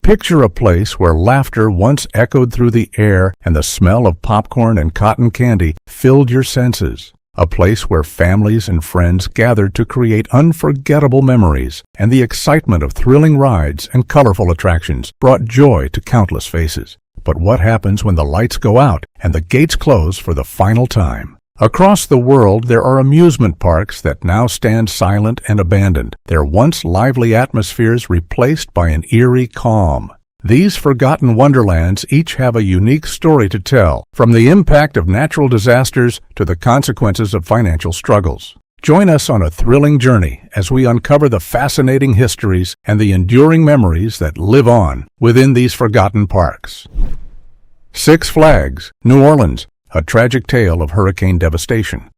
Picture a place where laughter once echoed through the air and the smell of popcorn and cotton candy filled your senses. A place where families and friends gathered to create unforgettable memories, and the excitement of thrilling rides and colorful attractions brought joy to countless faces. But what happens when the lights go out and the gates close for the final time? Across the world, there are amusement parks that now stand silent and abandoned, their once lively atmospheres replaced by an eerie calm. These forgotten wonderlands each have a unique story to tell, from the impact of natural disasters to the consequences of financial struggles. Join us on a thrilling journey as we uncover the fascinating histories and the enduring memories that live on within these forgotten parks. Six Flags, New Orleans, a tragic tale of hurricane devastation.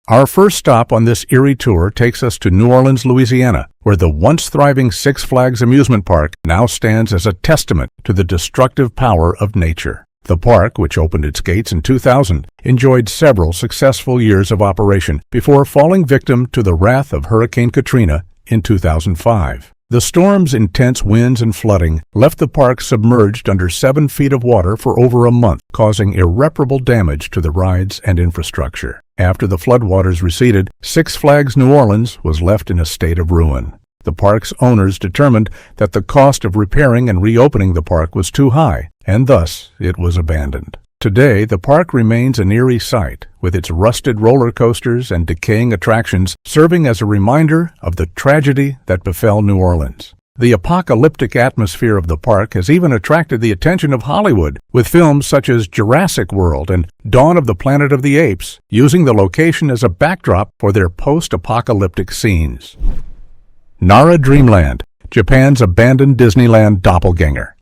Our first stop on this eerie tour takes us to New Orleans, Louisiana, where the once thriving Six Flags amusement park now stands as a testament to the destructive power of nature. The park, which opened its gates in 2000, enjoyed several successful years of operation before falling victim to the wrath of Hurricane Katrina in 2005. The storm's intense winds and flooding left the park submerged under 7 feet of water for over a month, causing irreparable damage to the rides and infrastructure. After the floodwaters receded, Six Flags New Orleans was left in a state of ruin. The park's owners determined that the cost of repairing and reopening the park was too high, and thus it was abandoned. Today, the park remains an eerie sight, with its rusted roller coasters and decaying attractions serving as a reminder of the tragedy that befell New Orleans. The apocalyptic atmosphere of the park has even attracted the attention of Hollywood, with films such as Jurassic World and Dawn of the Planet of the Apes using the location as a backdrop for their post-apocalyptic scenes. Nara Dreamland, Japan's abandoned Disneyland doppelganger.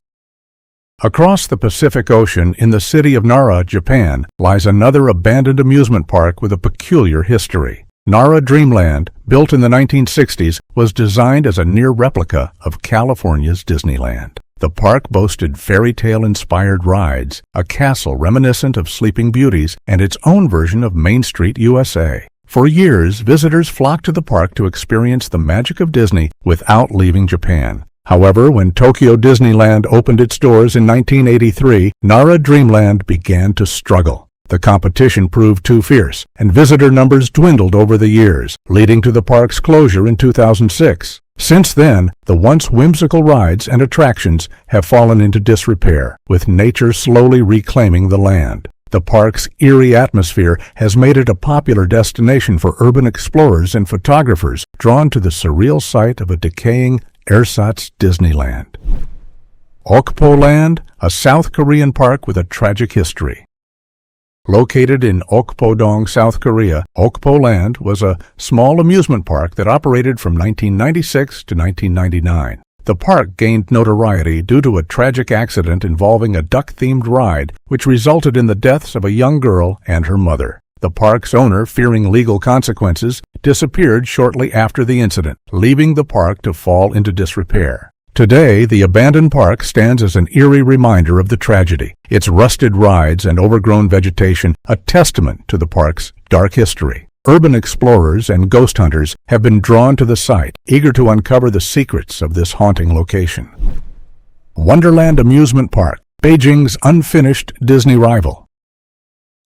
Across the Pacific Ocean in the city of Nara, Japan, lies another abandoned amusement park with a peculiar history. Nara Dreamland, built in the 1960s, was designed as a near replica of California's Disneyland. The park boasted fairy tale-inspired rides, a castle reminiscent of Sleeping Beauties, and its own version of Main Street, USA. For years, visitors flocked to the park to experience the magic of Disney without leaving Japan. However, when Tokyo Disneyland opened its doors in 1983, Nara Dreamland began to struggle. The competition proved too fierce, and visitor numbers dwindled over the years, leading to the park's closure in 2006. Since then, the once whimsical rides and attractions have fallen into disrepair, with nature slowly reclaiming the land. The park's eerie atmosphere has made it a popular destination for urban explorers and photographers drawn to the surreal sight of a decaying ersatz Disneyland. Okpo Land, a South Korean park with a tragic history. Located in Okpo-dong, South Korea, Okpo Land was a small amusement park that operated from 1996 to 1999. The park gained notoriety due to a tragic accident involving a duck-themed ride, which resulted in the deaths of a young girl and her mother. The park's owner, fearing legal consequences, disappeared shortly after the incident, leaving the park to fall into disrepair. Today, the abandoned park stands as an eerie reminder of the tragedy, its rusted rides and overgrown vegetation a testament to the park's dark history. Urban explorers and ghost hunters have been drawn to the site, eager to uncover the secrets of this haunting location. Wonderland Amusement Park, Beijing's unfinished Disney rival.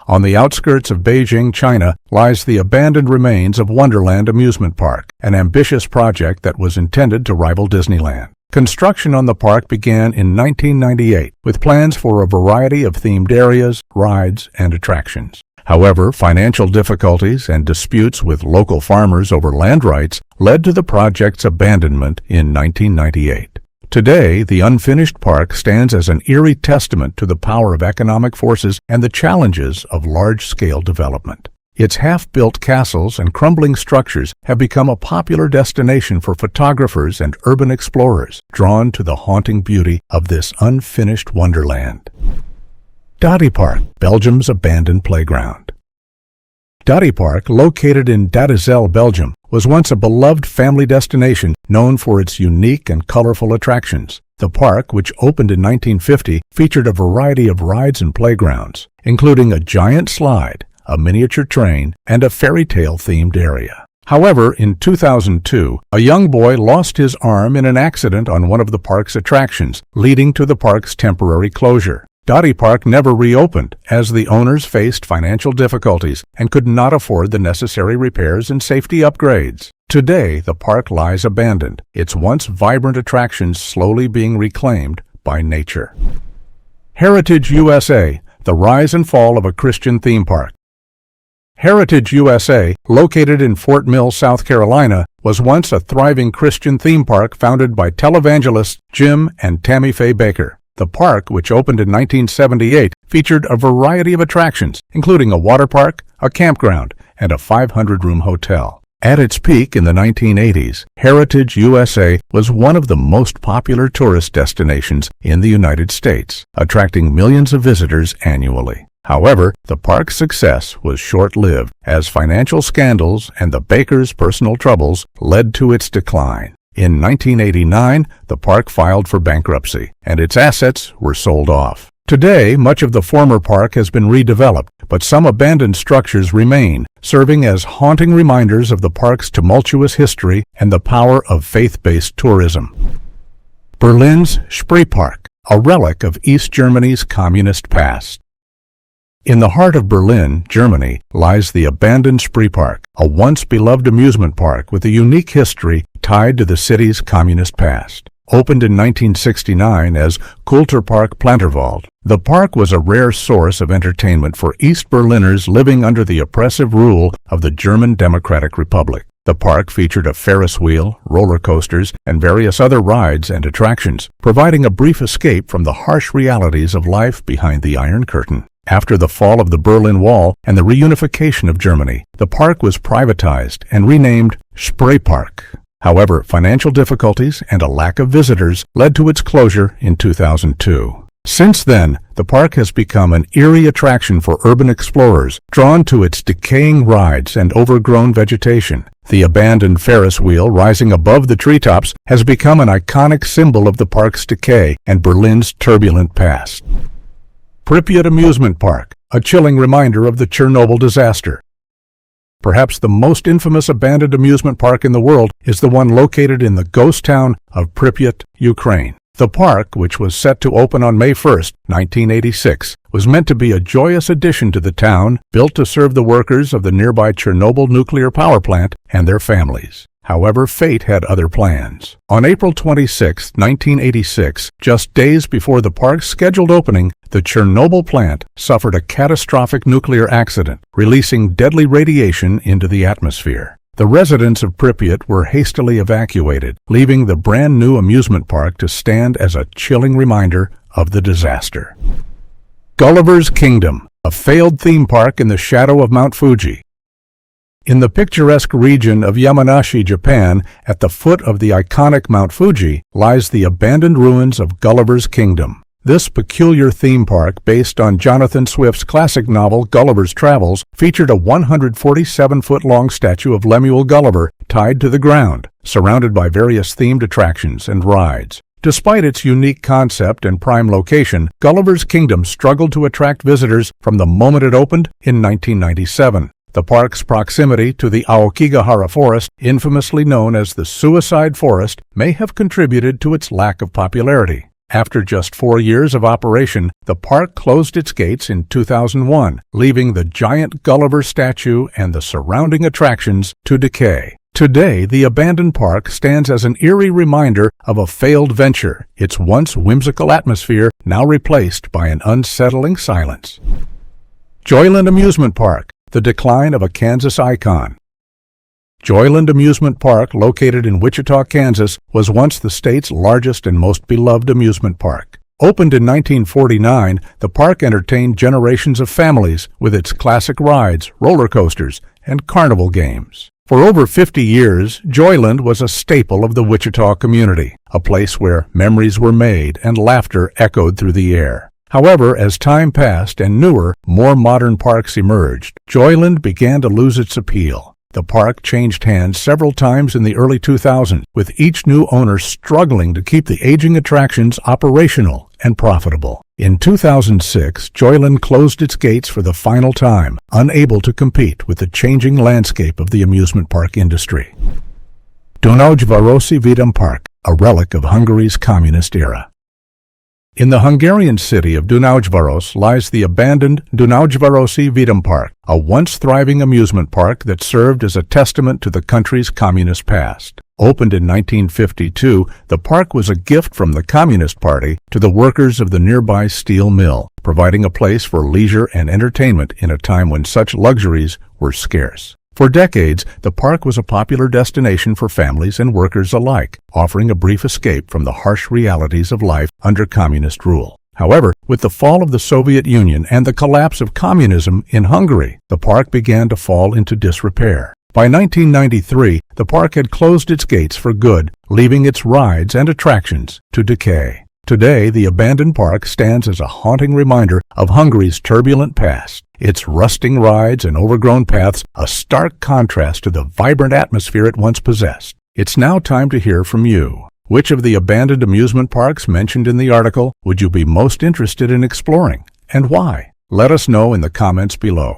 On the outskirts of Beijing, China, lies the abandoned remains of Wonderland Amusement Park, an ambitious project that was intended to rival Disneyland. Construction on the park began in 1998, with plans for a variety of themed areas, rides, and attractions. However, financial difficulties and disputes with local farmers over land rights led to the project's abandonment in 1998. Today, the unfinished park stands as an eerie testament to the power of economic forces and the challenges of large-scale development. Its half-built castles and crumbling structures have become a popular destination for photographers and urban explorers, drawn to the haunting beauty of this unfinished wonderland. Dadipark, Belgium's abandoned playground. Dadipark, located in Dadizel, Belgium, was once a beloved family destination known for its unique and colorful attractions. The park, which opened in 1950, featured a variety of rides and playgrounds, including a giant slide, a miniature train, and a fairy tale-themed area. However, in 2002, a young boy lost his arm in an accident on one of the park's attractions, leading to the park's temporary closure. Dadipark never reopened, as the owners faced financial difficulties and could not afford the necessary repairs and safety upgrades. Today, the park lies abandoned, its once vibrant attractions slowly being reclaimed by nature. Heritage USA, the rise and fall of a Christian theme park. Heritage USA, located in Fort Mill, South Carolina, was once a thriving Christian theme park founded by televangelists Jim and Tammy Faye Baker. The park, which opened in 1978, featured a variety of attractions, including a water park, a campground, and a 500-room hotel. At its peak in the 1980s, Heritage USA was one of the most popular tourist destinations in the United States, attracting millions of visitors annually. However, the park's success was short-lived, as financial scandals and the Bakers' personal troubles led to its decline. In 1989, the park filed for bankruptcy, and its assets were sold off. Today, much of the former park has been redeveloped, but some abandoned structures remain, serving as haunting reminders of the park's tumultuous history and the power of faith-based tourism. Berlin's Spreepark, a relic of East Germany's communist past. In the heart of Berlin, Germany, lies the abandoned Spreepark, a once beloved amusement park with a unique history tied to the city's communist past. Opened in 1969 as Kulturpark Planterwald, the park was a rare source of entertainment for East Berliners living under the oppressive rule of the German Democratic Republic. The park featured a Ferris wheel, roller coasters, and various other rides and attractions, providing a brief escape from the harsh realities of life behind the Iron Curtain. After the fall of the Berlin Wall and the reunification of Germany, the park was privatized and renamed Spreepark. However, financial difficulties and a lack of visitors led to its closure in 2002. Since then, the park has become an eerie attraction for urban explorers, drawn to its decaying rides and overgrown vegetation. The abandoned Ferris wheel rising above the treetops has become an iconic symbol of the park's decay and Berlin's turbulent past. Pripyat Amusement Park, a chilling reminder of the Chernobyl disaster. Perhaps the most infamous abandoned amusement park in the world is the one located in the ghost town of Pripyat, Ukraine. The park, which was set to open on May 1, 1986, was meant to be a joyous addition to the town, built to serve the workers of the nearby Chernobyl nuclear power plant and their families. However, fate had other plans. On April 26, 1986, just days before the park's scheduled opening, the Chernobyl plant suffered a catastrophic nuclear accident, releasing deadly radiation into the atmosphere. The residents of Pripyat were hastily evacuated, leaving the brand-new amusement park to stand as a chilling reminder of the disaster. Gulliver's Kingdom, a failed theme park in the shadow of Mount Fuji. In the picturesque region of Yamanashi, Japan, at the foot of the iconic Mount Fuji, lies the abandoned ruins of Gulliver's Kingdom. This peculiar theme park, based on Jonathan Swift's classic novel Gulliver's Travels, featured a 147-foot-long statue of Lemuel Gulliver tied to the ground, surrounded by various themed attractions and rides. Despite its unique concept and prime location, Gulliver's Kingdom struggled to attract visitors from the moment it opened in 1997. The park's proximity to the Aokigahara Forest, infamously known as the Suicide Forest, may have contributed to its lack of popularity. After just 4 years of operation, the park closed its gates in 2001, leaving the giant Gulliver statue and the surrounding attractions to decay. Today, the abandoned park stands as an eerie reminder of a failed venture, its once whimsical atmosphere now replaced by an unsettling silence. Joyland Amusement Park, the decline of a Kansas icon. Joyland Amusement Park, located in Wichita, Kansas, was once the state's largest and most beloved amusement park. Opened in 1949, the park entertained generations of families with its classic rides, roller coasters, and carnival games. For over 50 years, Joyland was a staple of the Wichita community, a place where memories were made and laughter echoed through the air. However, as time passed and newer, more modern parks emerged, Joyland began to lose its appeal. The park changed hands several times in the early 2000s, with each new owner struggling to keep the aging attractions operational and profitable. In 2006, Joyland closed its gates for the final time, unable to compete with the changing landscape of the amusement park industry. Dunaujvarosi Vidámpark, a relic of Hungary's communist era. In the Hungarian city of Dunaujvarosi lies the abandoned Dunaujvarosi Vidámpark, a once thriving amusement park that served as a testament to the country's communist past. Opened in 1952, the park was a gift from the Communist Party to the workers of the nearby steel mill, providing a place for leisure and entertainment in a time when such luxuries were scarce. For decades, the park was a popular destination for families and workers alike, offering a brief escape from the harsh realities of life under communist rule. However, with the fall of the Soviet Union and the collapse of communism in Hungary, the park began to fall into disrepair. By 1993, the park had closed its gates for good, leaving its rides and attractions to decay. Today, the abandoned park stands as a haunting reminder of Hungary's turbulent past, its rusting rides and overgrown paths a stark contrast to the vibrant atmosphere it once possessed. It's now time to hear from you. Which of the abandoned amusement parks mentioned in the article would you be most interested in exploring, and why? Let us know in the comments below.